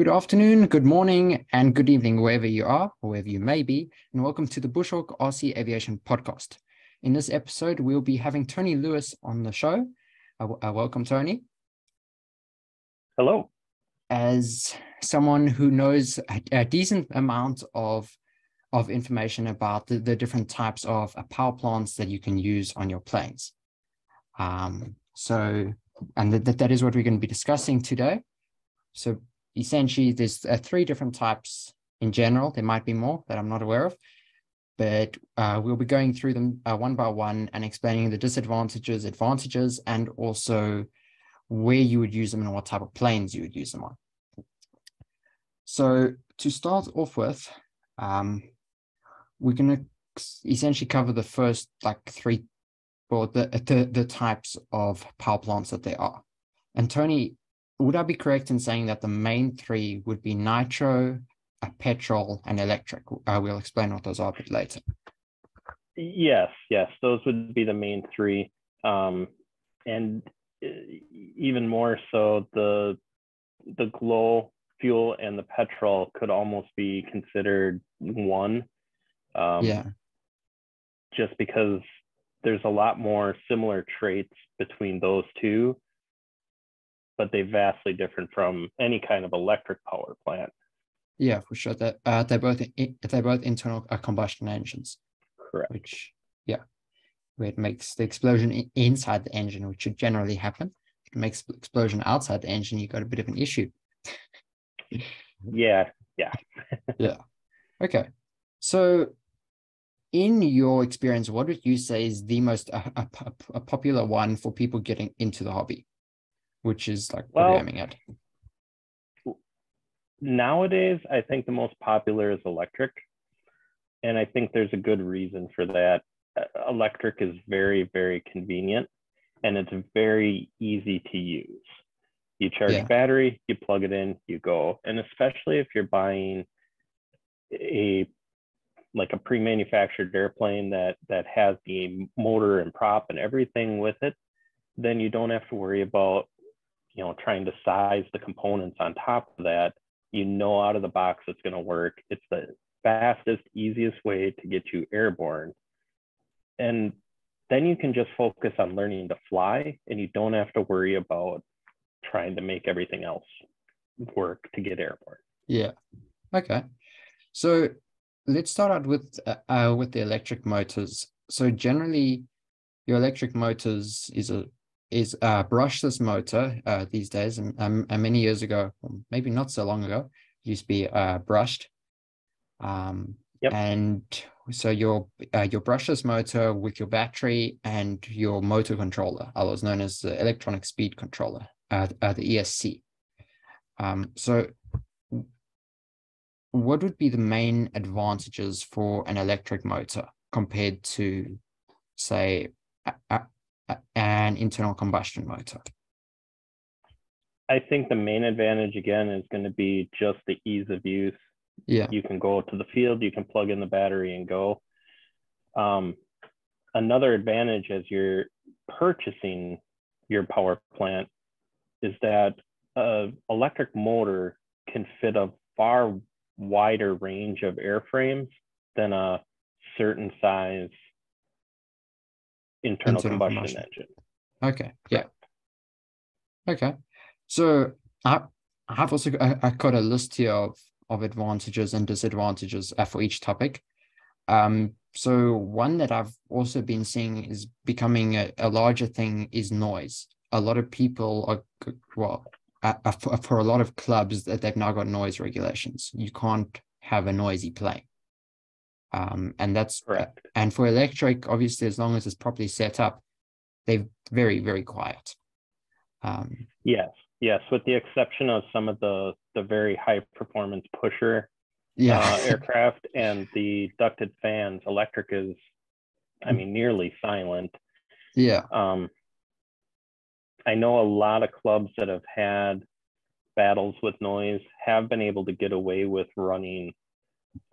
Good afternoon, good morning, and good evening, wherever you are, or wherever you may be, and welcome to the Hawk RC Aviation Podcast. In this episode, we'll be having Tony Lewis on the show. Welcome, Tony. Hello. As someone who knows a decent amount of information about the different types of power plants that you can use on your planes. That is what we're going to be discussing today. So essentially, there's three different types in general. There might be more that I'm not aware of, but we'll be going through them one by one and explaining the disadvantages, advantages, and also where you would use them and what type of planes you would use them on. So to start off with, we're going to essentially cover the first three, or the types of power plants that there are. And Tony, would I be correct in saying that the main three would be nitro, petrol, and electric? We'll explain what those are a bit later. Yes, those would be the main three. And even more so, the glow fuel and the petrol could almost be considered one. Just because there's a lot more similar traits between those two, but they're vastly different from any kind of electric power plant. Yeah, for sure. They're both internal combustion engines. Correct. Where it makes the explosion inside the engine, which should generally happen. If it makes the explosion outside the engine, you got a bit of an issue. Yeah. Yeah. Okay. So, in your experience, what would you say is the most a popular one for people getting into the hobby, which is programming it? Nowadays, I think the most popular is electric. And I think there's a good reason for that. Electric is very, very convenient, and it's very easy to use. You charge a battery, you plug it in, you go. And especially if you're buying a pre-manufactured airplane that has the motor and prop and everything with it, then you don't have to worry about trying to size the components on top of that. Out of the box it's going to work. It's the fastest, easiest way to get you airborne. And then you can just focus on learning to fly, and you don't have to worry about trying to make everything else work to get airborne. Yeah. Okay. So let's start out with the electric motors. So generally, your electric motors is a brushless motor these days, and many years ago, maybe not so long ago, it used to be brushed. And so your brushless motor with your battery and your motor controller, was known as the electronic speed controller, the ESC. So what would be the main advantages for an electric motor compared to, say, an internal combustion motor? I think the main advantage, again, is going to be just the ease of use. Yeah. You can go to the field, you can plug in the battery and go. Another advantage as you're purchasing your power plant is that an electric motor can fit a far wider range of airframes than a certain size internal combustion engine. Okay. Yeah. Okay. So I have also got a list here of advantages and disadvantages for each topic. So one that I've also been seeing is becoming a larger thing is noise. A lot of people for a lot of clubs that they've now got noise regulations. You can't have a noisy plane. And that's correct. And for electric, obviously, as long as it's properly set up, they're very, very quiet. Yes, with the exception of some of the very high performance pusher aircraft and the ducted fans, electric is, nearly silent. Yeah. I know a lot of clubs that have had battles with noise have been able to get away with running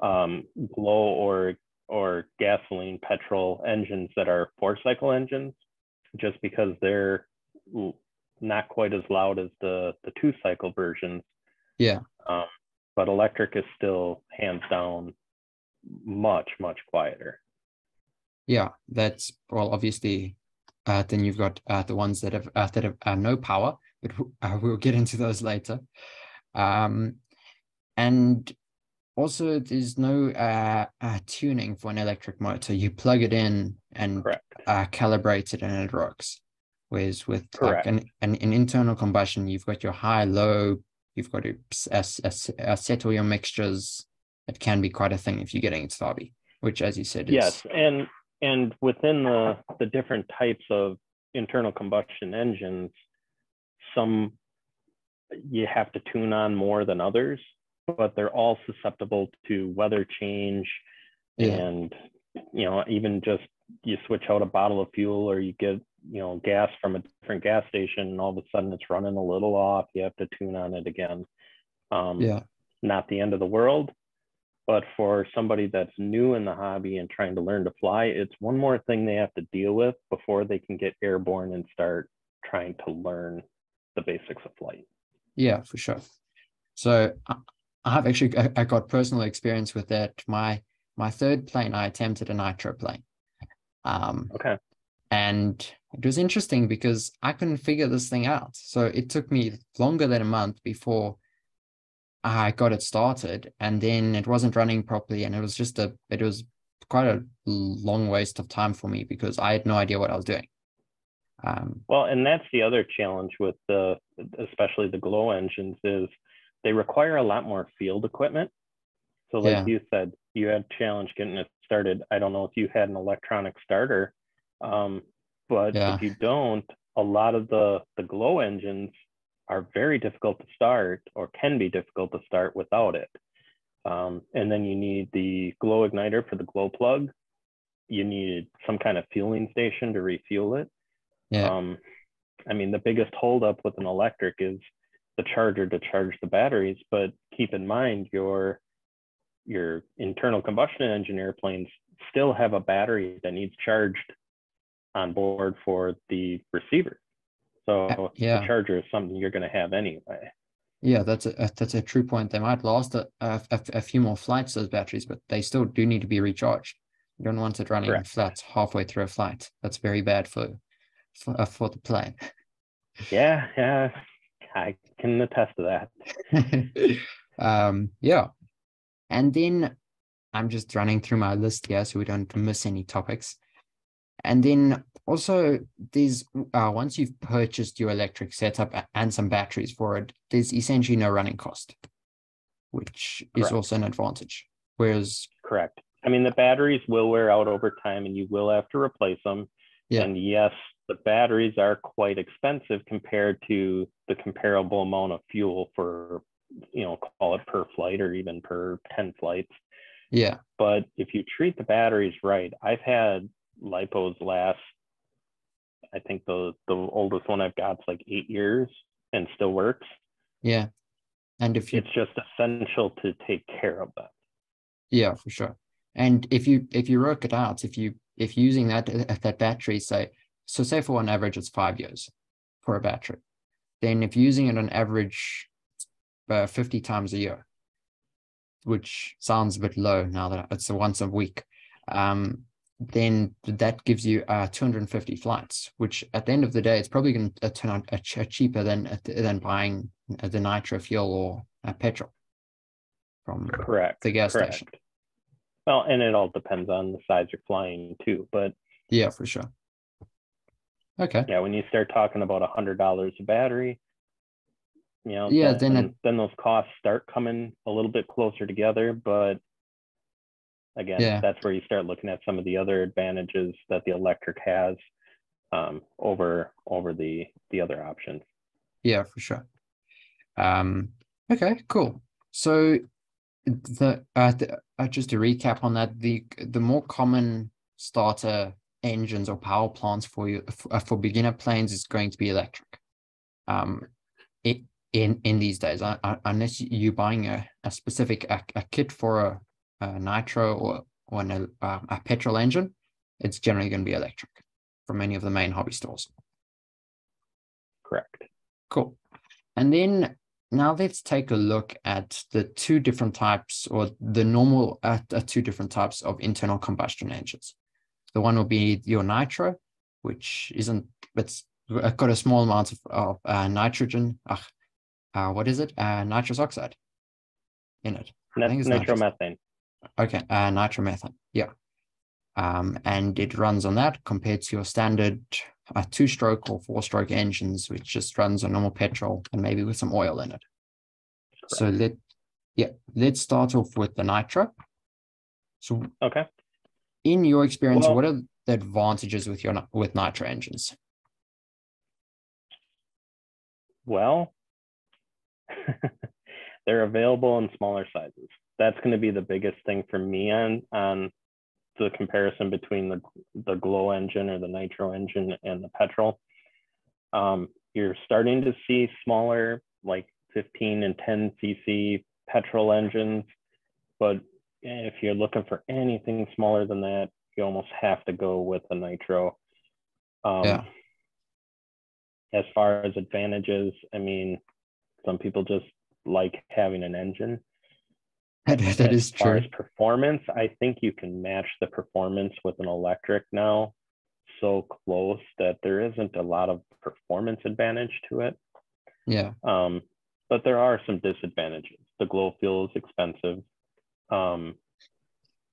glow or gasoline petrol engines that are 4-cycle engines, just because they're not quite as loud as the 2-cycle versions. Yeah. But electric is still hands down much, much quieter. Yeah, that's, well, obviously, then you've got the ones that have no power, but we'll get into those later. And also, there's no tuning for an electric motor. You plug it in and calibrate it, and it works. Whereas with like an internal combustion, you've got your high, low, you've got to settle your mixtures. It can be quite a thing if you're getting into the hobby, which, as you said, is... Yes, and within the different types of internal combustion engines, some you have to tune on more than others, but they're all susceptible to weather change. And, you know, even just you switch out a bottle of fuel, or you get, you know, gas from a different gas station, and all of a sudden it's running a little off. You have to tune on it again. Not the end of the world, but for somebody that's new in the hobby and trying to learn to fly, it's one more thing they have to deal with before they can get airborne and start trying to learn the basics of flight. Yeah, for sure. So I got personal experience with that. My third plane, I attempted a nitro plane. And it was interesting because I couldn't figure this thing out. So it took me longer than a month before I got it started, and then it wasn't running properly, and it was quite a long waste of time for me because I had no idea what I was doing. Well, and that's the other challenge with especially the glow engines, is they require a lot more field equipment. So like you said, you had a challenge getting it started. I don't know if you had an electronic starter, but if you don't, a lot of the glow engines are very difficult to start, or can be difficult to start without it. And then you need the glow igniter for the glow plug. You need some kind of fueling station to refuel it. I mean, the biggest holdup with an electric is the charger to charge the batteries, but keep in mind your internal combustion engine airplanes still have a battery that needs charged on board for the receiver. So the charger is something you're going to have anyway. Yeah, that's a true point. They might last a few more flights, those batteries, but they still do need to be recharged. You don't want it running flat halfway through a flight. That's very bad for the plane. Yeah, I can attest to that. And then I'm just running through my list here so we don't miss any topics. And then also, there's once you've purchased your electric setup and some batteries for it, there's essentially no running cost, which is also an advantage. Whereas, I mean, the batteries will wear out over time, and you will have to replace them. And yes, the batteries are quite expensive compared to the comparable amount of fuel for, you know, call it per flight or even per 10 flights. But if you treat the batteries right, I've had lipos last, I think the oldest one I've got is like 8 years and still works. And if it's just essential to take care of that. For sure. And if you work it out, if using that battery, say for an average it's 5 years for a battery, then if using it on average 50 times a year, which sounds a bit low now that it's once a week, then that gives you 250 flights, which at the end of the day, it's probably going to turn out cheaper than buying the nitro fuel or petrol from the gas station. Well, and it all depends on the size you're flying too, but for sure. When you start talking about $100 a battery, you know, then those costs start coming a little bit closer together. But again, that's where you start looking at some of the other advantages that the electric has over the other options. For sure. Okay, cool. So just to recap on that, the more common starter engines or power plants for beginner planes is going to be electric. In these days, unless you're buying a specific a kit for a nitro or a petrol engine, it's generally going to be electric from any of the main hobby stores. Correct. Cool. And then now let's take a look at the two different types, or the normal two different types of internal combustion engines. The one will be your nitro, which it's got a small amount of nitrogen. What is it? Nitrous oxide in it. I think it's nitromethane. Okay, nitromethane. Yeah. And it runs on that compared to your standard 2-stroke or 4-stroke engines, which just runs on normal petrol and maybe with some oil in it. Correct. So let's start off with the nitro. So okay, in your experience, what are the advantages with nitro engines? Well, they're available in smaller sizes. That's going to be the biggest thing for me on the comparison between the glow engine or the nitro engine and the petrol. You're starting to see smaller, like 15 and 10 cc petrol engines, but if you're looking for anything smaller than that, you almost have to go with the nitro. As far as advantages, I mean, some people just like having an engine. That is true. As far as performance, I think you can match the performance with an electric now so close that there isn't a lot of performance advantage to it. Yeah. But there are some disadvantages. The glow fuel is expensive.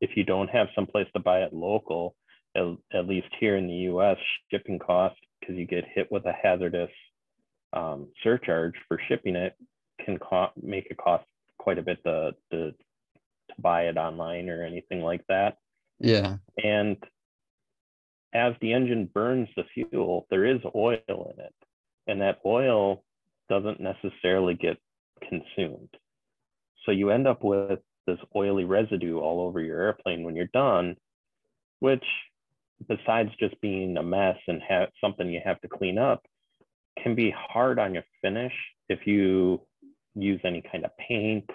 If you don't have someplace to buy it local, at least here in the US, shipping costs, because you get hit with a hazardous surcharge for shipping it, can make it cost quite a bit to buy it online or anything like that. Yeah. And as the engine burns the fuel, there is oil in it, and that oil doesn't necessarily get consumed. So you end up with this oily residue all over your airplane when you're done, which, besides just being a mess and something you have to clean up, can be hard on your finish if you use any kind of paint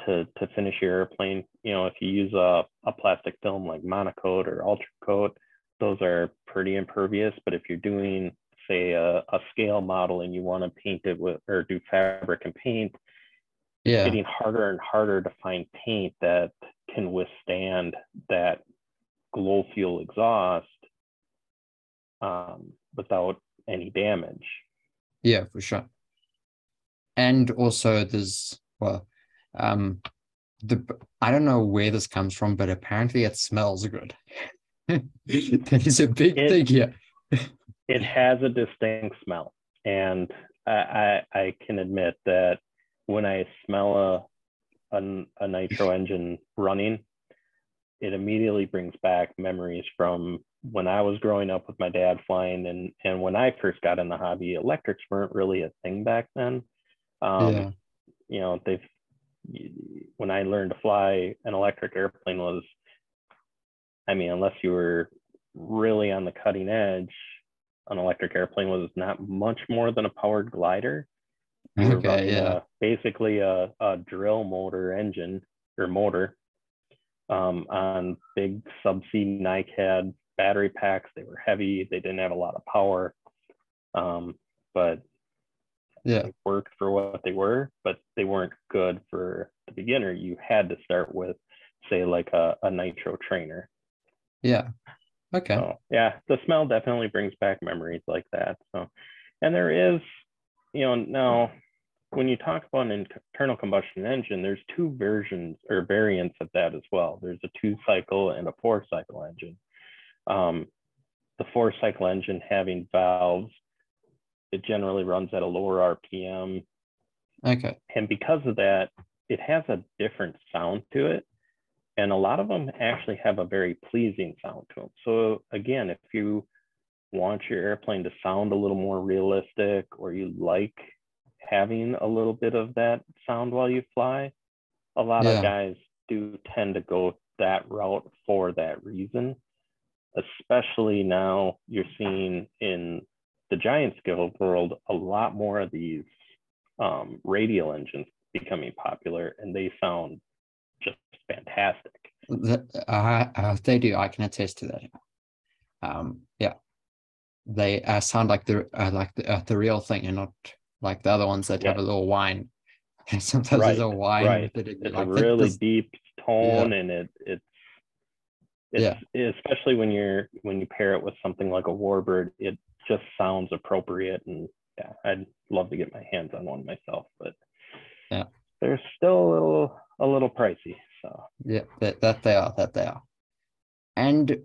to finish your airplane. You know, if you use a plastic film like Monocoat or Ultra Coat, those are pretty impervious. But if you're doing, say, a scale model and you want to paint it with, or do fabric and paint, it's getting harder and harder to find paint that can withstand that glow fuel exhaust without any damage. Yeah, for sure. And also there's, I don't know where this comes from, but apparently it smells good. That is a big thing here. It has a distinct smell. And I can admit that when I smell a nitro engine running, it immediately brings back memories from when I was growing up with my dad flying, and when I first got in the hobby, electrics weren't really a thing back then. You know, when I learned to fly an electric airplane was, I mean, unless you were really on the cutting edge, an electric airplane was not much more than a powered glider. You were running basically a drill motor engine or motor on big subsea NiCad battery packs. They were heavy. They didn't have a lot of power, but they worked for what they were, but they weren't good for the beginner. You had to start with, say, like a nitro trainer. Yeah. Okay. So, yeah, the smell definitely brings back memories like that. So, and there is, you know, now when you talk about an internal combustion engine, there's two versions or variants of that as well. There's a 2-cycle and a 4-cycle engine. The 4-cycle engine having valves, it generally runs at a lower RPM. Okay. And because of that, it has a different sound to it. And a lot of them actually have a very pleasing sound to them. So again, if you want your airplane to sound a little more realistic, or you like having a little bit of that sound while you fly, a lot of guys do tend to go that route for that reason. Especially now you're seeing in the giant scale world a lot more of these radial engines becoming popular, and they sound just fantastic. They do. I can attest to that. They sound like the real thing, and like the other ones that have Yes. a little whine. Sometimes there's Right. a whine Right. with it, and you're It's a like, really this, deep yeah, tone, and it's yeah, especially when you pair it with something like a warbird, it just sounds appropriate. And yeah, I'd love to get my hands on one myself, but yeah, they're still a little pricey. So yeah. That they are. And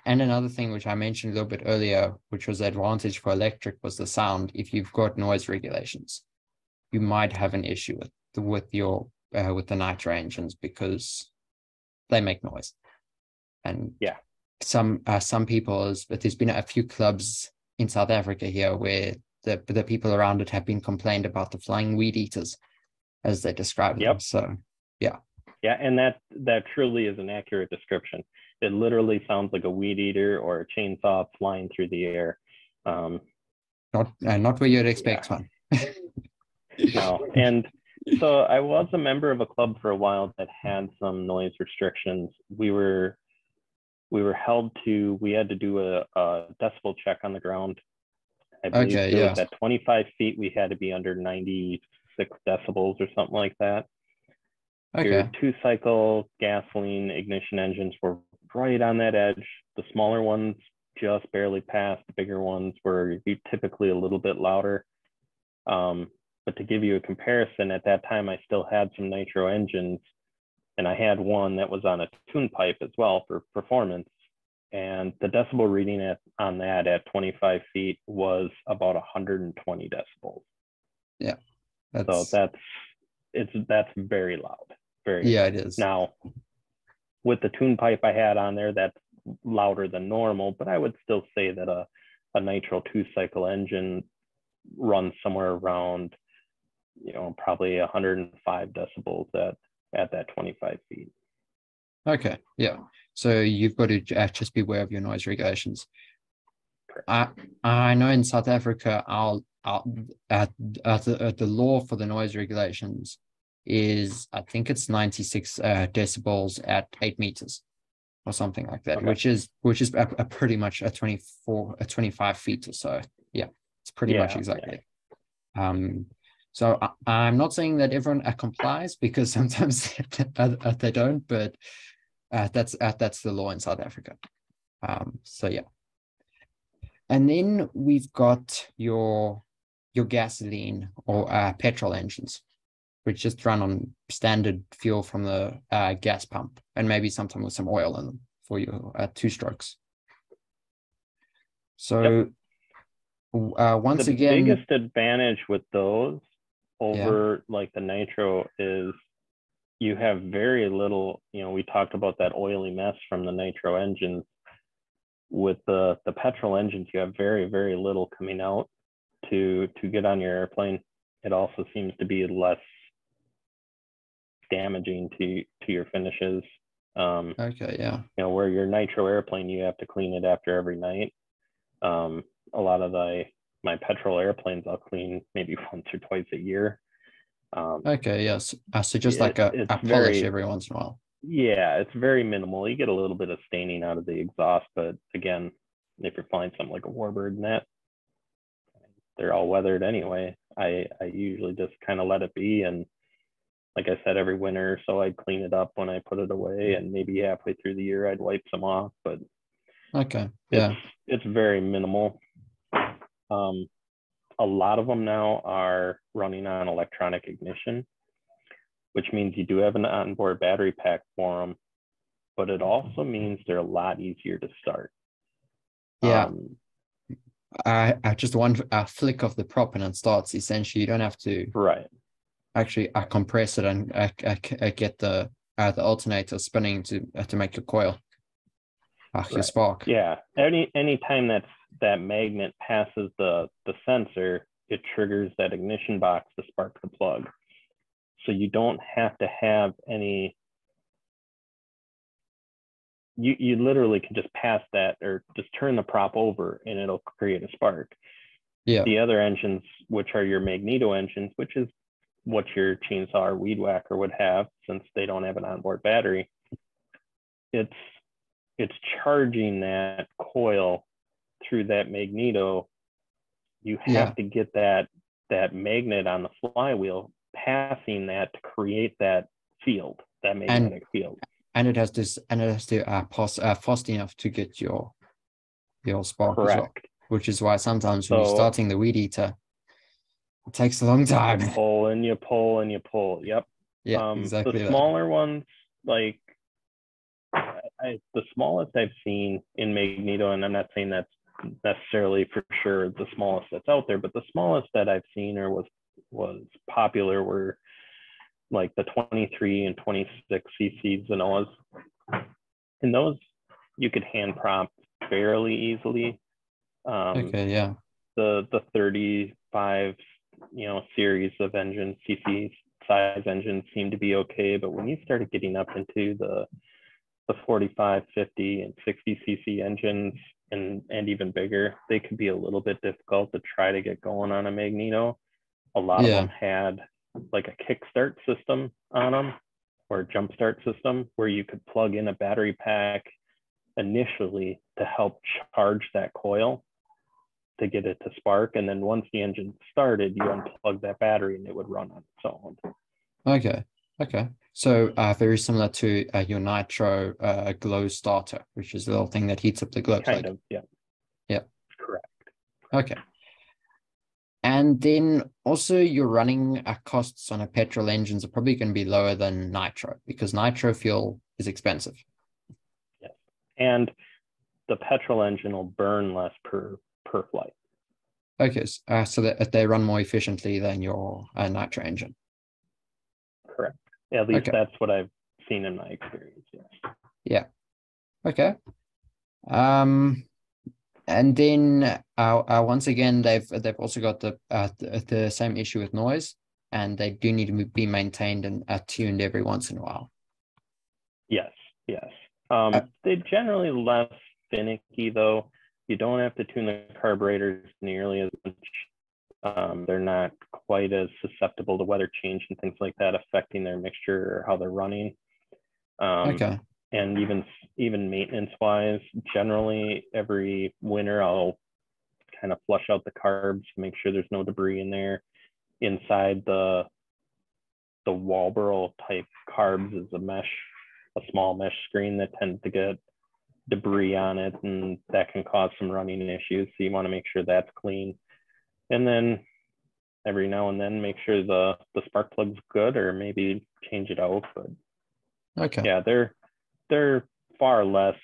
another thing which I mentioned a little bit earlier, which was the advantage for electric, was the sound. If you've got noise regulations, you might have an issue with the nitro engines because they make noise. And yeah, some people, but there's been a few clubs in South Africa here where the people around it have been complained about the flying weed eaters, as they describe them. yep, So yeah, yeah, and that truly is an accurate description. It literally sounds like a weed eater or a chainsaw flying through the air. Um, not where you'd yeah, expect one. no, and so I was a member of a club for a while that had some noise restrictions. We had to do a decibel check on the ground. I believe Okay, it was yeah, at 25 feet, we had to be under 96 decibels or something like that. Your okay, 2-cycle gasoline ignition engines were right on that edge. The smaller ones just barely passed. The bigger ones were typically a little bit louder. But to give you a comparison, at that time, I still had some nitro engines, and I had one that was on a tune pipe as well for performance. And the decibel reading on that at 25 feet was about 120 decibels. yeah. So That's that's very loud, very yeah, it loud. is. Now, with the tune pipe I had on there, that's louder than normal, but I would still say that a nitro 2-cycle engine runs somewhere around, probably 105 decibels at that 25 feet. Okay, yeah. So you've got to just be aware of your noise regulations. Correct. I know in South Africa, the law for the noise regulations is, I think it's 96 decibels at 8 meters or something like that, Okay. which is a pretty much a 25 feet or so. Yeah, it's pretty much Yeah. exactly. So I'm not saying that everyone complies, because sometimes they don't, but that's the law in South Africa. So yeah. And then we've got your gasoline or petrol engines, which just run on standard fuel from the gas pump, and maybe sometimes with some oil in them for your 2-strokes. So once The again, biggest advantage with those yeah, over like the nitro is you have very little, we talked about that oily mess from the nitro engines. With the petrol engines, you have very, very little coming out to get on your airplane. It also seems to be less damaging to your finishes. okay, yeah, Where your nitro airplane, you have to clean it after every night. A lot of my petrol airplanes, I'll clean maybe once or twice a year. okay, yes. So just like It's a polish very, every once in a while. yeah, it's very minimal. You get a little bit of staining out of the exhaust, but again, if you're flying something like a warbird and that, they're all weathered anyway. I usually just kind of let it be, and like I said, every winter or so I'd clean it up when I put it away, and maybe halfway through the year I'd wipe some off, but Okay, it's yeah, it's very minimal. A lot of them now are running on electronic ignition, which means you do have an onboard battery pack for them, but it also means they're a lot easier to start. yeah. Um, I just one flick of the prop and it starts. Essentially, you don't have to right. actually compress it and get the alternator spinning to make your coil, your Right. spark. Yeah. Any time that magnet passes the sensor, it triggers that ignition box to spark the plug. So you don't have to have any. You literally can just pass that or just turn the prop over and it'll create a spark. Yeah, The other engines, which are your magneto engines, which is what your chainsaw or weed whacker would have, since they don't have an onboard battery, it's charging that coil through that magneto. You yeah, have to get that that magnet on the flywheel, passing that to create that field, that magnetic field. And it has to pass fast enough to get your spark as well, which is why sometimes when you're starting the weed eater, it takes a long time. You pull and you pull and you pull. Yep. Yeah, exactly. The smaller ones, like the smallest I've seen in magneto, and I'm not saying that's necessarily for sure the smallest that's out there, but the smallest that I've seen or was popular were like the 23 and 26 cc Zenoas. And those you could hand prop fairly easily. Okay, yeah. The 35, series of engines, cc size engines seem to be okay, but when you started getting up into the 45, 50, and 60 cc engines and even bigger, they could be a little bit difficult to try to get going on a magneto. A lot of them had like a kickstart system on them, or a jump start system, where you could plug in a battery pack initially to help charge that coil to get it to spark. And then once the engine started, you unplug that battery and it would run on its own. Okay. So very similar to your nitro glow starter, which is the little thing that heats up the glow plug. Kind of, yeah. Yeah. Correct. Okay. And then also your running costs on a petrol engines are probably going to be lower than nitro, because nitro fuel is expensive. Yes. And the petrol engine will burn less per flight. Okay. So that they run more efficiently than your nitro engine. Correct. At least that's what I've seen in my experience. Yes. Yeah. Okay. And then once again, they've also got the same issue with noise, and they do need to be maintained and tuned every once in a while. Yes. They're generally less finicky, though. You don't have to tune the carburetors nearly as much. They're not quite as susceptible to weather change and things like that affecting their mixture or how they're running. Okay. And even maintenance wise, generally every winter I'll kind of flush out the carbs, make sure there's no debris in there. Inside the Walboro type carbs is a small mesh screen that tends to get debris on it, and that can cause some running issues. So you want to make sure that's clean. And then every now and then make sure the spark plug's good, or maybe change it out. But okay. Yeah, they're far less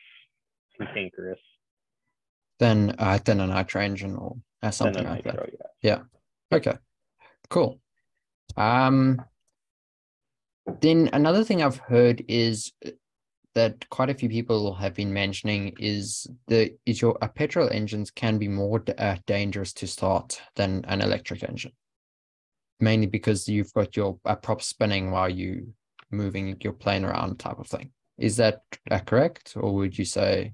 cantankerous than a nitro engine or something like nitro, that. Yeah. Okay. Cool. Then another thing I've heard is that quite a few people have been mentioning is your petrol engines can be more dangerous to start than an electric engine, mainly because you've got your prop spinning while you moving your plane around type of thing. Is that correct, or would you say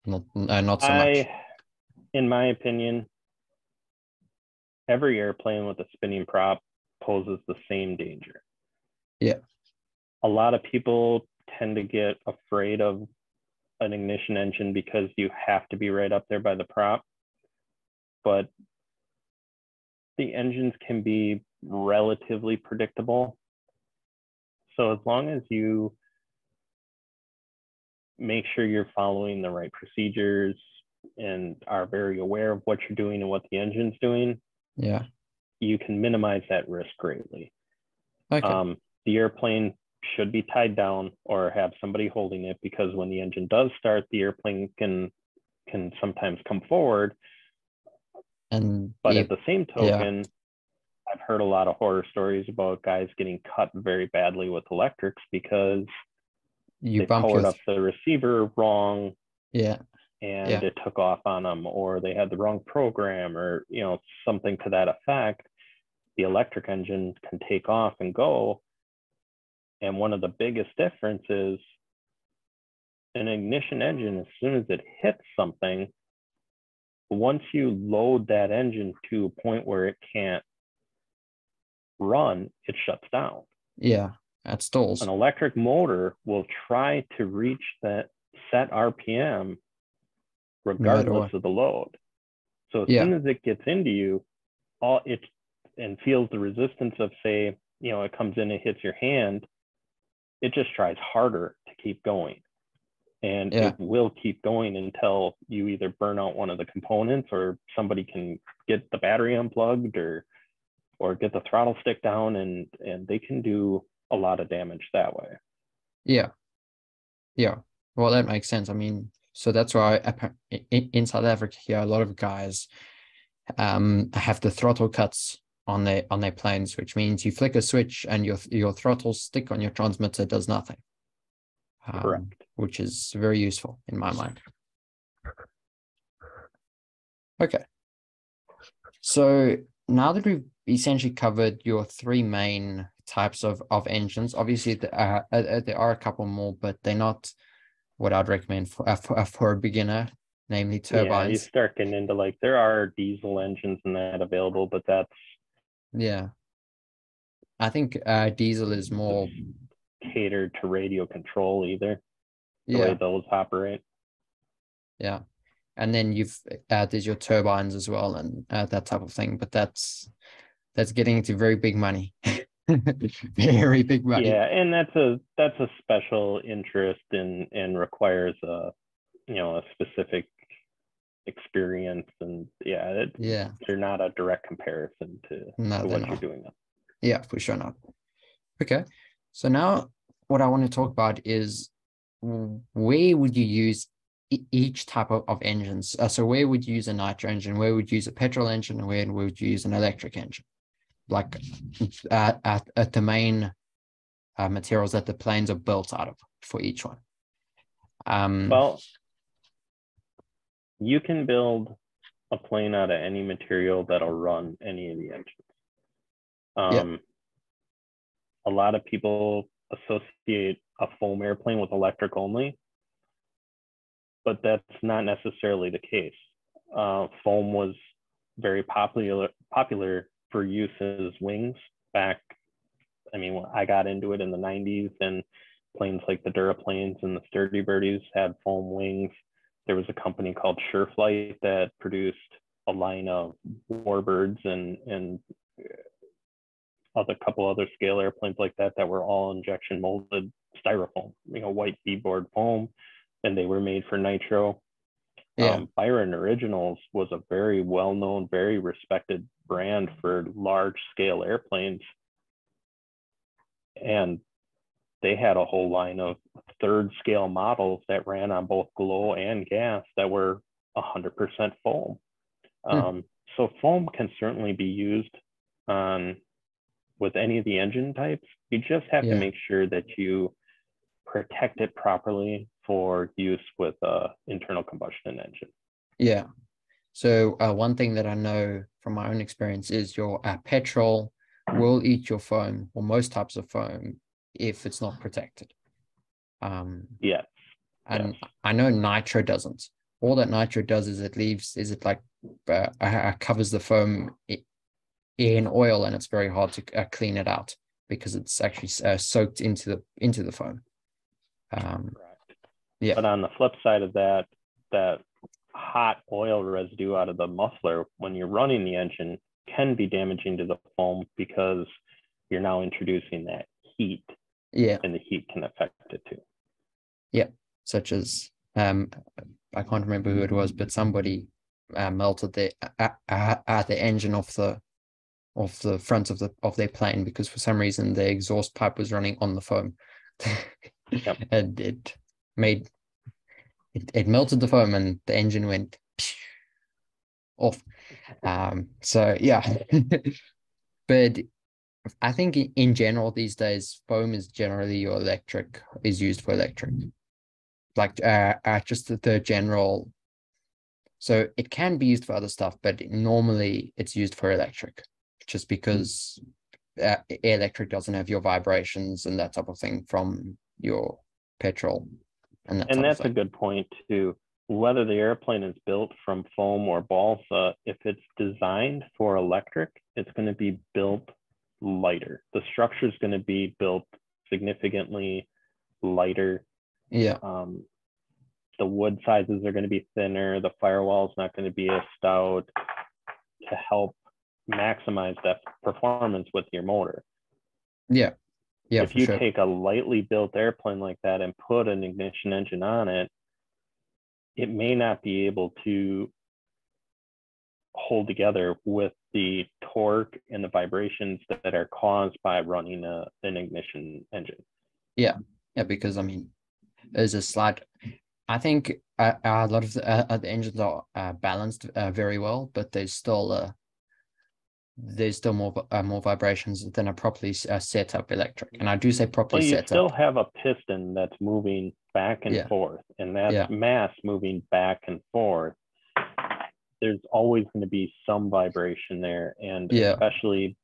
not so much? In my opinion, every airplane with a spinning prop poses the same danger. Yeah. A lot of people tend to get afraid of an ignition engine because you have to be right up there by the prop, but the engines can be relatively predictable. So as long as you make sure you're following the right procedures and are very aware of what you're doing and what the engine's doing, yeah, you can minimize that risk greatly. Okay. The airplane should be tied down or have somebody holding it, because when the engine does start, the airplane can sometimes come forward. But at the same token, I've heard a lot of horror stories about guys getting cut very badly with electrics because they powered up the receiver wrong. And it took off on them, or they had the wrong program, or something to that effect. The electric engine can take off and go. And one of the biggest differences, an ignition engine, as soon as it hits something, once you load that engine to a point where it can't run, it shuts down. Yeah, it stalls. An electric motor will try to reach that set RPM regardless of the load. So as soon as it gets into you, all it and feels the resistance of, say, it comes in and hits your hand, it just tries harder to keep going. And Yeah. it will keep going until you either burn out one of the components, or somebody can get the battery unplugged, or get the throttle stick down, and they can do a lot of damage that way. Yeah. Yeah. Well, that makes sense. I mean, so that's why in South Africa here, a lot of guys have the throttle cuts on their planes, which means you flick a switch and your throttle stick on your transmitter does nothing. Correct. Which is very useful in my mind. Okay. So now that we've essentially covered your three main types of engines, obviously there are a couple more, but they're not what I'd recommend for a beginner, namely turbines. Yeah, you start getting into, like, there are diesel engines and that available, but that's... Yeah. I think diesel is more catered to radio control either, the yeah. way those operate. Yeah. And then there's your turbines as well, and that type of thing. But that's getting into very big money, very big money. Yeah, and that's a special interest and requires a specific experience, and they're not a direct comparison to what you're doing. Yeah, for sure not. Okay, so now what I want to talk about is where would you use each type of engines? So where would you use a nitro engine? Where would you use a petrol engine? And where would you use an electric engine? Like at the main materials that the planes are built out of for each one. Well, you can build a plane out of any material that'll run any of the engines. A lot of people associate a foam airplane with electric only, but that's not necessarily the case. Foam was very popular for use as wings back. I mean, when I got into it in the 90s, and planes like the Duraplanes and the Sturdy Birdies had foam wings. There was a company called Sureflight that produced a line of Warbirds and a couple other scale airplanes like that were all injection molded styrofoam, white beadboard foam, and they were made for nitro. Byron Originals was a very well-known, very respected brand for large scale airplanes, and they had a whole line of third scale models that ran on both glow and gas that were 100% foam. So foam can certainly be used with any of the engine types. You just have to make sure that you protect it properly for use with internal combustion engine. Yeah. So one thing that I know from my own experience is your petrol will eat your foam, or most types of foam, if it's not protected. Yes. And I know nitro doesn't. All that nitro does is it covers the foam in oil, and it's very hard to clean it out because it's actually soaked into the foam. Correct. But on the flip side of that hot oil residue out of the muffler when you're running the engine can be damaging to the foam, because you're now introducing that heat. And the heat can affect it too. Such as I can't remember who it was, but somebody melted the engine off the front of their plane because for some reason the exhaust pipe was running on the foam. And it melted the foam and the engine went off. But I think in general these days, foam is generally used for electric. Like just the general. So it can be used for other stuff, but normally it's used for electric, just because electric doesn't have your vibrations and that type of thing from your petrol. And that's a good point too. Whether the airplane is built from foam or balsa, if it's designed for electric, it's going to be built lighter. The structure is going to be built significantly lighter. The wood sizes are going to be thinner. The firewall is not going to be as stout to help maximize that performance with your motor. Yeah. Yeah. If you take a lightly built airplane like that and put an ignition engine on it, it may not be able to hold together with the torque and the vibrations that are caused by running an ignition engine. Yeah. Yeah. Because I mean, there's a slight, I think a lot of the engines are balanced very well, but there's still more vibrations than a properly set up electric. And I do say properly set up. You still have a piston that's moving back and forth, and that's mass moving back and forth. There's always going to be some vibration there. And especially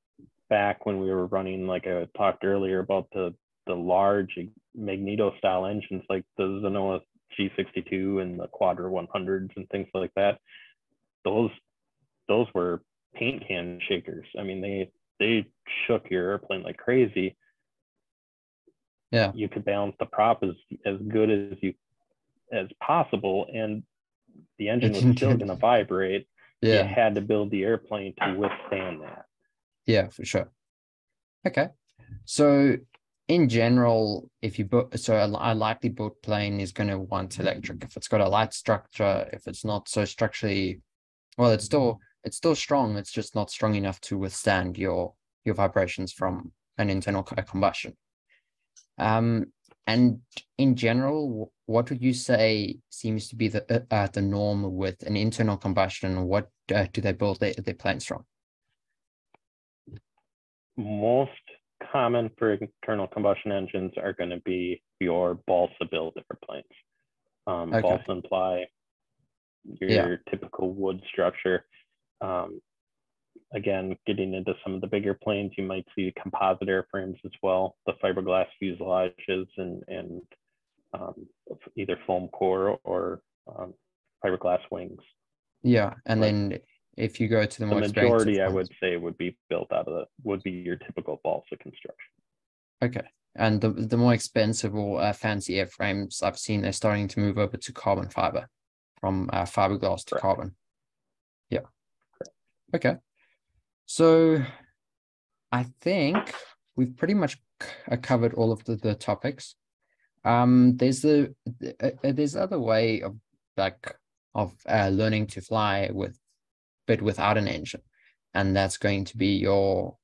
back when we were running, like I talked earlier about the large magneto style engines like the Zenoa G62 and the Quadra 100s and things like that. Those were paint can shakers. I mean, they shook your airplane like crazy. Yeah, you could balance the prop as good as possible, and the engine was still going to vibrate. You had to build the airplane to withstand that. Yeah, for sure. Okay, so in general, if you book, so a lightly built plane is going to want electric if it's got a light structure. If it's not so structurally, well, it's still strong. It's just not strong enough to withstand your vibrations from an internal combustion. And in general, what would you say seems to be the norm with an internal combustion? What do they build their planes from? Most common for internal combustion engines are going to be your balsa built airplanes. Balsa imply your typical wood structure. Again, getting into some of the bigger planes, you might see composite airframes as well, the fiberglass fuselages and either foam core or fiberglass wings. Yeah, and then if you go to the more majority, I would say would be built out of would be your typical balsa construction. Okay, and the more expensive or fancy airframes I've seen, they're starting to move over to carbon fiber, from fiberglass to carbon. Yeah. Okay. So I think we've pretty much covered all of the topics. There's other way of learning to fly but without an engine, and that's going to be your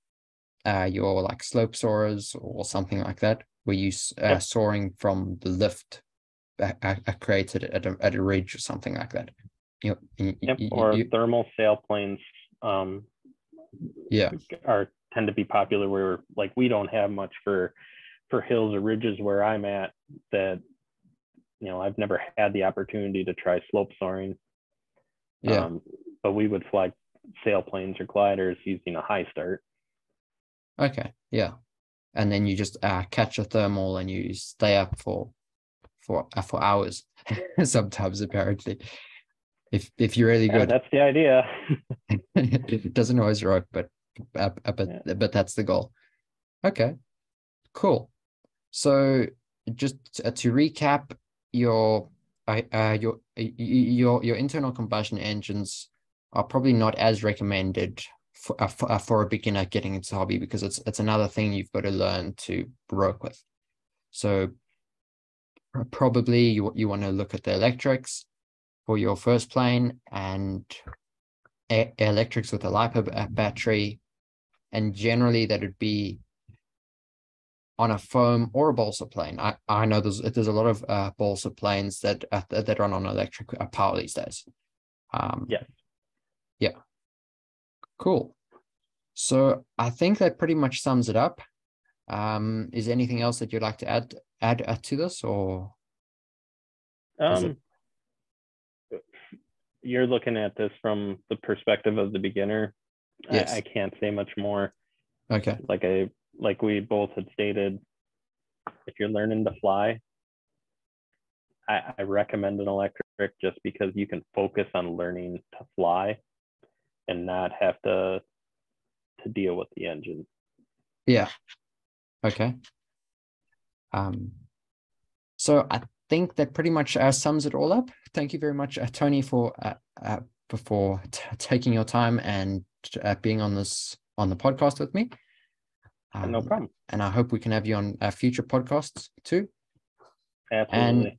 like slope soarers or something like that, where you soaring from the lift created at a ridge or something like that. Or thermal sailplanes. Tend to be popular where like we don't have much for hills or ridges where I'm at, that I've never had the opportunity to try slope soaring. But we would fly sailplanes or gliders using a high start. Okay, yeah, and then you just catch a thermal and you stay up for hours sometimes, apparently, if you're really good. That's the idea. It doesn't always work, but that's the goal. Okay, cool. So just to recap, your internal combustion engines are probably not as recommended for a beginner getting into the hobby, because it's another thing you've got to learn to work with. So probably you want to look at the electrics for your first plane, and electrics with a LiPo battery, and generally that would be on a foam or a balsa plane. I know there's a lot of balsa planes that run on electric power these days. Yeah. Cool. So I think that pretty much sums it up. Is there anything else that you'd like to add to this, or? You're looking at this from the perspective of the beginner. Yes. I can't say much more. Okay. Like we both had stated, if you're learning to fly, I recommend an electric, just because you can focus on learning to fly and not have to deal with the engine. Yeah. Okay. So I think that pretty much sums it all up. Thank you very much, Tony, for taking your time and being on the podcast with me. No problem. And I hope we can have you on future podcasts too. Absolutely.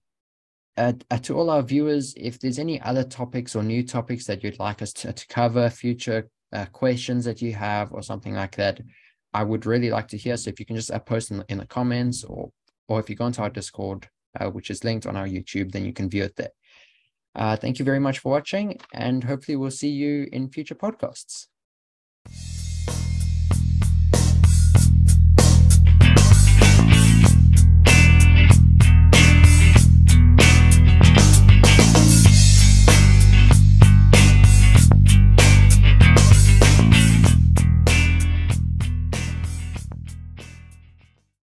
And to all our viewers, if there's any other topics or new topics that you'd like us to cover, future questions that you have or something like that, I would really like to hear. So if you can just post in the comments, or if you go into our Discord, which is linked on our YouTube, then you can view it there. Thank you very much for watching, and hopefully we'll see you in future podcasts.